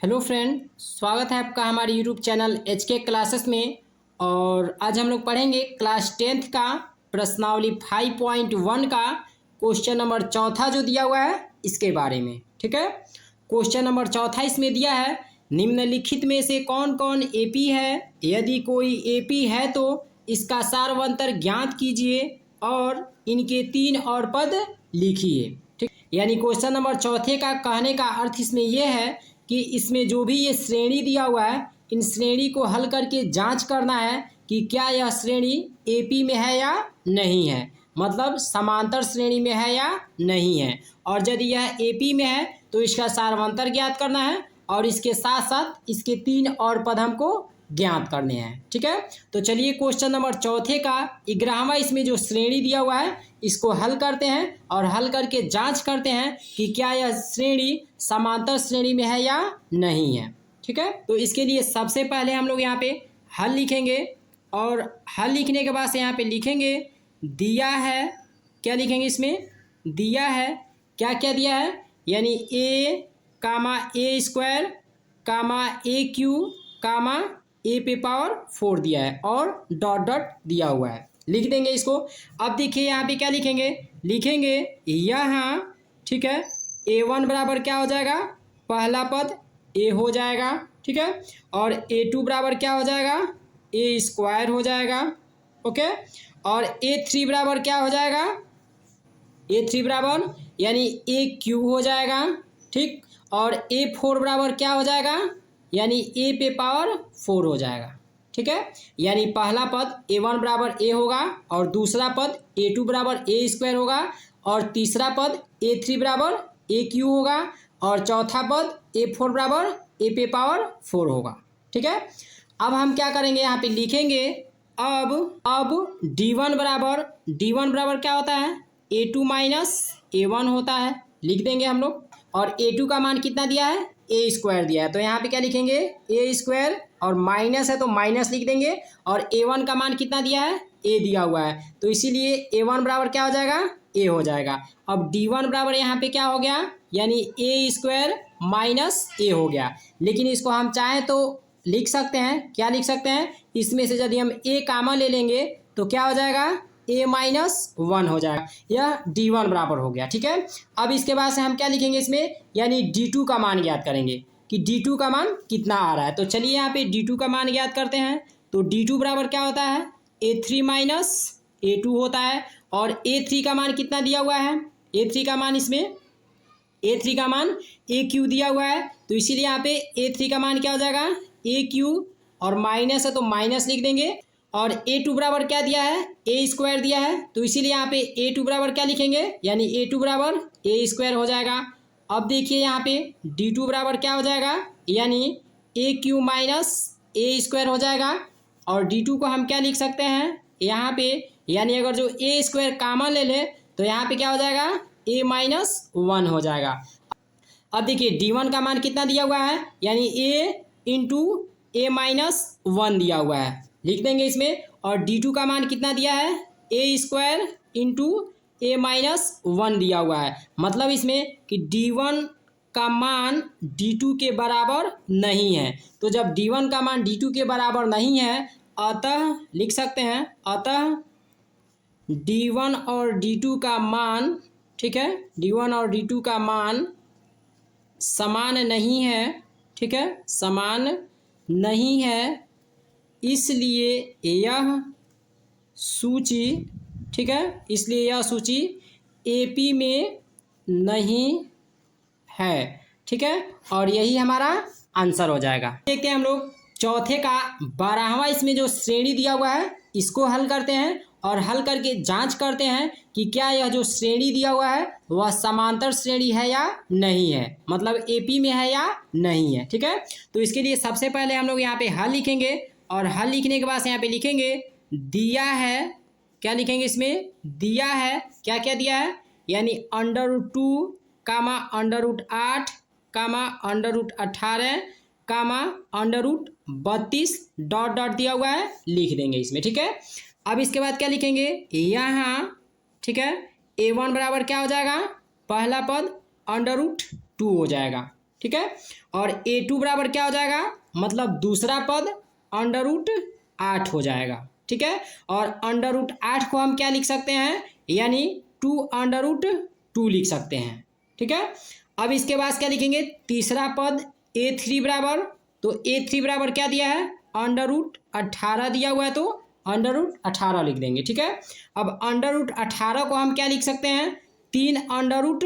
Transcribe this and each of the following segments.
Hello friend, स्वागत है आपका हमारे यूट्यूब चैनल HK क्लासेस में। और आज हम लोग पढ़ेंगे क्लास 10th का प्रश्नावली 5.1 का क्वेश्चन नंबर चौथा जो दिया हुआ है इसके बारे में। ठीक है, क्वेश्चन नंबर चौथा इसमें दिया है, निम्नलिखित में से कौन कौन एपी है, यदि कोई एपी है तो इसका सार्वंतर ज्ञात कीजिए और इनके 3 और पद लिखिए। ठीक, यानी क्वेश्चन नंबर चौथे का कहने का अर्थ इसमें यह है कि इसमें जो भी ये श्रेणी दिया हुआ है, इन श्रेणी को हल करके जांच करना है कि क्या यह श्रेणी एपी में है या नहीं है, मतलब समांतर श्रेणी में है या नहीं है। और यदि यह एपी में है तो इसका सार्वंतर ज्ञात करना है और इसके साथ साथ इसके 3 और पद हमको ज्ञात करने हैं। ठीक है, तो चलिए क्वेश्चन नंबर चौथे का 11वां इसमें जो श्रेणी दिया हुआ है इसको हल करते हैं और हल करके जांच करते हैं कि क्या यह श्रेणी समांतर श्रेणी में है या नहीं है। ठीक है, तो इसके लिए सबसे पहले हम लोग यहाँ पे हल लिखेंगे और हल लिखने के बाद से यहाँ पे लिखेंगे दिया है। क्या लिखेंगे इसमें? दिया है, क्या क्या दिया है, यानी ए कामा ए स्क्वायर कामा ए क्यू कामा ए पे पावर 4 दिया है और डॉट डॉट दिया हुआ है। लिख देंगे इसको। अब देखिए यहाँ पे क्या लिखेंगे, लिखेंगे यहाँ, ठीक है, A1 बराबर क्या हो जाएगा, पहला पद A हो जाएगा। ठीक है, और A2 बराबर क्या हो जाएगा, A स्क्वायर हो जाएगा। ओके, और A3 बराबर क्या हो जाएगा, A3 बराबर यानी A क्यू हो जाएगा। ठीक, और A4 बराबर क्या हो जाएगा, यानी A पे पावर 4 हो जाएगा। ठीक है, यानी पहला पद A1 बराबर A होगा और दूसरा पद A2 बराबर A स्क्वायर होगा और तीसरा पद A3 बराबर A क्यू होगा और चौथा पद A4 बराबर A पे पावर 4 होगा। ठीक है, अब हम क्या करेंगे, यहाँ पे लिखेंगे अब D1 बराबर क्या होता है, A2 माइनस A1 होता है। लिख देंगे हम लोग। और A2 का मान कितना दिया है, ए स्क्वायर दिया है, तो यहाँ पे क्या लिखेंगे, ए स्क्वायर, और माइनस है तो माइनस लिख देंगे। और A1 का मान कितना दिया है, ए दिया हुआ है, तो इसीलिए A1 बराबर क्या हो जाएगा, ए हो जाएगा। अब D1 बराबर यहाँ पे क्या हो गया, यानी ए स्क्वायर माइनस ए हो गया। लेकिन इसको हम चाहें तो लिख सकते हैं, क्या लिख सकते हैं, इसमें से यदि हम ए कामा ले लेंगे तो क्या हो जाएगा, A-1 हो जाएगा। यह D1 बराबर हो गया। ठीक है, अब इसके बाद से हम क्या लिखेंगे इसमें, यानी D2 का मान ज्ञात करेंगे कि D2 का मान कितना आ रहा है। तो चलिए यहाँ पे D2 का मान ज्ञात करते हैं। तो D2 बराबर क्या होता है, A3 माइनस A2 होता है। और A3 का मान कितना दिया हुआ है, A3 का मान इसमें A3 का मान AQ दिया हुआ है, तो इसीलिए यहाँ पे A3 का मान क्या हो जाएगा, AQ, और माइनस है तो माइनस लिख देंगे। और A2 बराबर क्या दिया है, ए स्क्वायर दिया है, तो इसीलिए यहाँ पे A2 बराबर क्या लिखेंगे, यानी A2 बराबर ए स्क्वायर हो जाएगा। अब देखिए यहाँ पे D2 बराबर क्या हो जाएगा, यानी AQ माइनस ए स्क्वायर हो जाएगा। और D2 को हम क्या लिख सकते हैं यहाँ पे, यानी अगर जो ए स्क्वायर कॉमन ले ले तो यहाँ पे क्या हो जाएगा, A-1 हो जाएगा। अब देखिए D1 का मान कितना दिया हुआ है, यानी A इंटू A-1 दिया हुआ है, लिख देंगे इसमें। और D2 का मान कितना दिया है, ए स्क्वायर इंटू A-1 दिया हुआ है, मतलब इसमें कि D1 का मान D2 के बराबर नहीं है। तो जब D1 का मान D2 के बराबर नहीं है, अतः लिख सकते हैं, अतः D1 और D2 का मान, ठीक है, D1 और D2 का मान समान नहीं है। ठीक है, समान नहीं है, इसलिए यह सूची, ठीक है, इसलिए यह सूची एपी में नहीं है। ठीक है, और यही हमारा आंसर हो जाएगा। देखते हैं हम लोग चौथे का 12वां इसमें जो श्रेणी दिया हुआ है इसको हल करते हैं और हल करके जांच करते हैं कि क्या यह जो श्रेणी दिया हुआ है वह समांतर श्रेणी है या नहीं है, मतलब एपी में है या नहीं है। ठीक है, तो इसके लिए सबसे पहले हम लोग यहाँ पे हल लिखेंगे और हल लिखने के बाद यहाँ पे लिखेंगे दिया है। क्या लिखेंगे इसमें, दिया है, क्या क्या दिया है, यानी √2 कामा √8 कामा √18 कामा √32 डॉट डॉट दिया हुआ है, लिख देंगे इसमें। ठीक है, अब इसके बाद क्या लिखेंगे यहाँ, ठीक है, A1 बराबर क्या हो जाएगा, पहला पद √2 हो जाएगा। ठीक है। और A2 बराबर क्या हो जाएगा, मतलब दूसरा पद अंडर रूट 8 हो जाएगा, ठीक है। और अंडर रूट 8 को हम क्या लिख सकते हैं, यानी 2 अंडर रूट 2 लिख सकते हैं, ठीक है। अब इसके बाद क्या लिखेंगे, तीसरा पद A3 बराबर, तो A3 बराबर क्या दिया है, अंडर रूट 18 दिया हुआ है, तो अंडर रूट 18 लिख देंगे, ठीक है। अब अंडर रूट 18 को हम क्या लिख सकते हैं, 3 अंडर रूट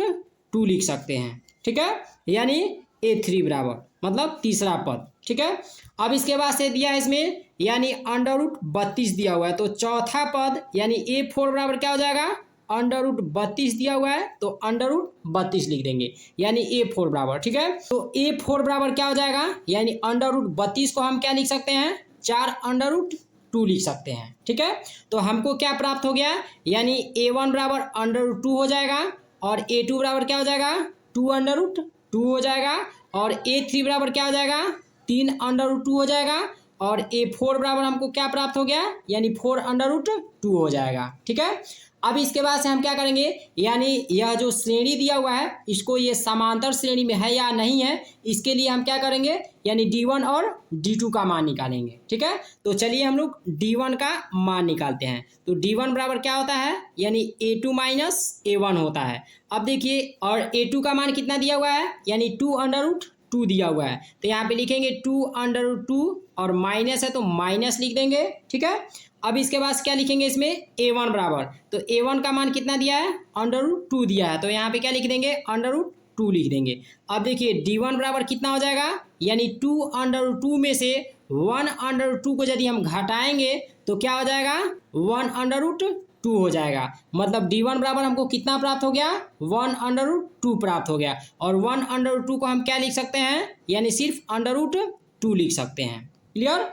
2 लिख सकते हैं, ठीक है, यानी A3 बराबर मतलब तीसरा पद, ठीक है। अब इसके बाद से दिया है इसमें यानी अंडर रूट 32 दिया हुआ है, तो चौथा पद यानी A4 बराबर क्या हो जाएगा, अंडर रूट 32 दिया हुआ है, तो अंडर रूट 32 लिख देंगे, यानी A4 बराबर, ठीक है। तो A4 बराबर क्या हो जाएगा, यानी अंडर रूट 32 को हम क्या लिख सकते हैं, 4 अंडर रूट 2 लिख सकते हैं, ठीक है। तो हमको क्या प्राप्त हो गया, यानी A1 बराबर अंडर रूट 2 हो जाएगा, और A2 बराबर क्या हो जाएगा, 2 अंडर रूट 2 हो जाएगा, और A3 बराबर क्या हो जाएगा, 3 अंडर रूट 2 हो जाएगा, और A4 बराबर हमको क्या प्राप्त हो गया, यानी 4 अंडर रूट 2 हो जाएगा, ठीक है। अब इसके बाद से हम क्या करेंगे, यानी यह जो श्रेणी दिया हुआ है इसको ये समांतर श्रेणी में है या नहीं है, इसके लिए हम क्या करेंगे, यानी D1 और D2 का मान निकालेंगे, ठीक है। तो चलिए हम लोग D1 का मान निकालते हैं। तो D1 बराबर क्या होता है, यानी A2 माइनस A1 होता है। अब देखिए, और A2 का मान कितना दिया हुआ है, यानी 2 अंडर रूट 2 दिया हुआ है, तो यहाँ पे लिखेंगे 2 अंडर रूट 2, और माइनस है तो माइनस लिख देंगे, ठीक है। अब इसके बाद क्या लिखेंगे, इसमें A1 बराबर, तो A1 का मान कितना दिया है, अंडर रूट 2 दिया है, तो यहाँ पे क्या लिख देंगे, अंडर रूट 2 लिख देंगे। अब देखिए D1 बराबर कितना हो जाएगा, यानी 2 अंडर रूट 2 में से 1 अंडर रूट 2 को यदि हम घटाएंगे तो क्या हो जाएगा, 1 अंडर रूट 2 हो जाएगा, मतलब D1 बराबर हमको कितना प्राप्त हो गया, 1 अंडर रूट 2 प्राप्त हो गया। और 1 अंडर रूट 2 को हम क्या लिख सकते हैं, यानी सिर्फ अंडर रूट 2 लिख सकते हैं, क्लियर।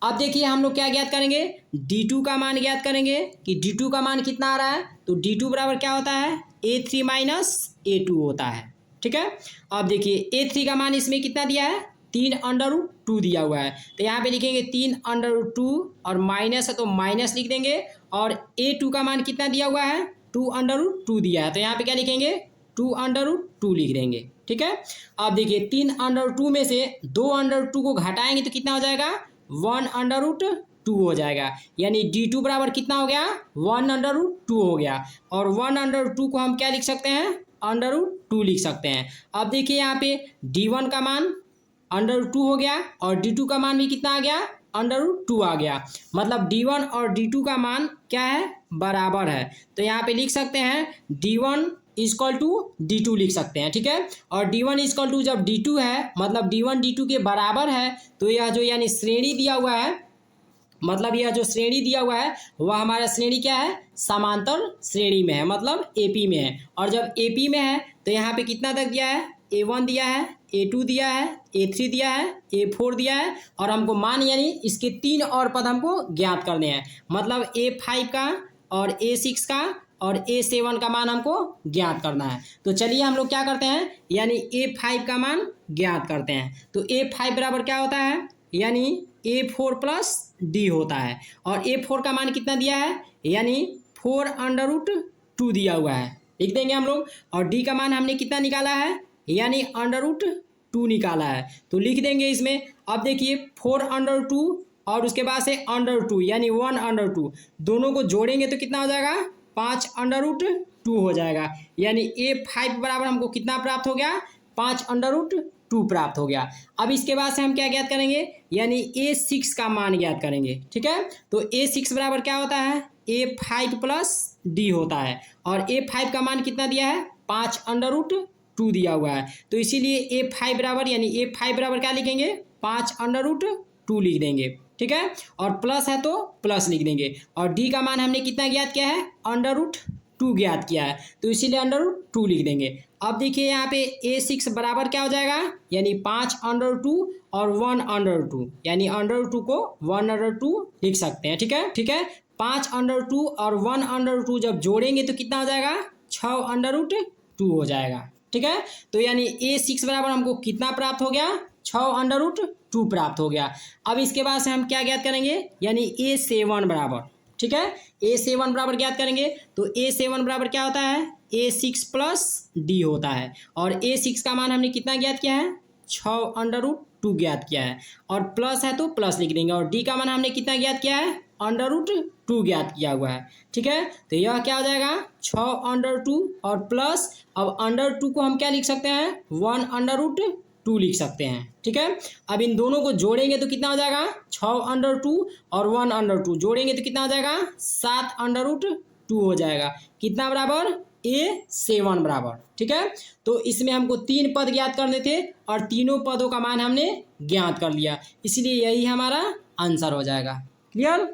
अब देखिए हम लोग क्या ज्ञात करेंगे, D2 का मान ज्ञात करेंगे कि D2 का मान कितना आ रहा है, तो D2 बराबर क्या होता है, A3 माइनस A2 होता है, ठीक है। अब देखिए A3 का मान इसमें कितना दिया है, 3 अंडर रूट 2 दिया हुआ है, तो यहाँ पे लिखेंगे 3 अंडर रूट 2, और माइनस है तो माइनस लिख देंगे। और A2 का मान कितना दिया हुआ है, 2 अंडर रूट 2 दिया है, तो यहाँ पे क्या लिखेंगे, 2 अंडर रूट 2 लिख देंगे, ठीक है। अब देखिए 3 अंडर रूट 2 में से 2 अंडर रूट 2 को घटाएंगे तो कितना हो जाएगा, 1 अंडर रूट 2 हो जाएगा, यानी D2 बराबर कितना हो गया, 1 अंडर रूट 2 हो गया। और 1 अंडर रूट 2 को हम क्या लिख सकते हैं, अंडर रूट 2 लिख सकते हैं। अब देखिए यहाँ पे D1 का मान अंडर रूट 2 हो गया, और D2 का मान भी कितना आ गया, अंडर रूट 2 आ गया, मतलब D1 और D2 का मान क्या है, बराबर है। तो यहाँ पे लिख सकते हैं D1 इजकल टू D2 लिख सकते हैं, ठीक है। और D1 इजकल टू जब D2 है, मतलब D1 D2 के बराबर है, तो यह जो यानी श्रेणी दिया हुआ है, मतलब यह जो श्रेणी दिया हुआ है वह हमारा श्रेणी क्या है, समांतर श्रेणी में है, मतलब AP में है। और जब AP में है तो यहाँ पे कितना तक दिया है, A1 दिया है, A2 दिया है, A3 दिया है, A4 दिया है, और हमको मान यानी इसके 3 और पद हमको ज्ञात करने हैं, मतलब A5 का और A6 का और A7 का मान हमको ज्ञात करना है। तो चलिए हम लोग क्या करते हैं, यानी A5 का मान ज्ञात करते हैं। तो A5 बराबर क्या होता है, यानी A4 प्लस D होता है, और A4 का मान कितना दिया है, यानी 4 अंडर रूट 2 दिया हुआ है, लिख देंगे हम लोग। और D का मान हमने कितना निकाला है, यानी अंडर रूट 2 निकाला है, तो लिख देंगे इसमें। अब देखिए 4 अंडर 2 और उसके बाद से अंडर 2 यानी 1 अंडर 2, दोनों को जोड़ेंगे तो कितना हो जाएगा, 5 अंडर रूट 2 हो जाएगा, यानी A5 बराबर हमको कितना प्राप्त हो गया, 5 अंडर रूट 2 प्राप्त हो गया। अब इसके बाद से हम क्या ज्ञात करेंगे, यानी A6 का मान ज्ञात करेंगे, ठीक है। तो A6 बराबर क्या होता है, A5 प्लस D होता है, और A5 का मान कितना दिया है, 5 अंडर रूट 2 दिया हुआ है, तो इसीलिए A5 बराबर यानी A5 बराबर क्या लिखेंगे, 5 अंडर रूट 2 लिख देंगे, ठीक है। और प्लस है तो प्लस लिख देंगे। और D का मान हमने कितना ज्ञात किया है, अंडर रूट 2 ज्ञात किया है, तो इसीलिए अंडर रूट 2 लिख देंगे। अब देखिए यहाँ पे A6 बराबर क्या हो जाएगा, यानी 5 अंडर 2 और 1 अंडर 2, यानी अंडर 2 को 1 अंडर 2 लिख सकते हैं, ठीक है, ठीक है। 5 अंडर 2 और 1 अंडर 2 जब जोड़ेंगे तो कितना हो जाएगा, 6 अंडर रूट 2 हो जाएगा, ठीक है। तो यानी A6 बराबर हमको कितना प्राप्त हो गया, 6 अंडर रूट 2 प्राप्त हो गया। अब इसके बाद से हम क्या ज्ञात करेंगे, यानी A7 बराबर, ठीक है, A7 बराबर ज्ञात करेंगे। तो A7 बराबर क्या होता है, A6 प्लस D होता है, और A6 का मान हमने कितना ज्ञात किया है, 6√2 ज्ञात किया है, और प्लस है तो प्लस लिख देंगे, और डी का मान हमने कितना ज्ञात किया है, √2 ज्ञात किया हुआ है। ठीक है, तो यह क्या हो जाएगा 6√2 और प्लस, अब √2 को हम क्या लिख सकते हैं, 1√2 लिख सकते हैं। ठीक है, अब इन दोनों को जोड़ेंगे तो कितना हो जाएगा, 6√2 और 1√2 जोड़ेंगे तो कितना हो जाएगा, 7√2 हो जाएगा। कितना बराबर, A7 बराबर। ठीक है, तो इसमें हमको 3 पद ज्ञात करने थे और तीनों पदों का मान हमने ज्ञात कर लिया, इसलिए यही हमारा आंसर हो जाएगा। क्लियर।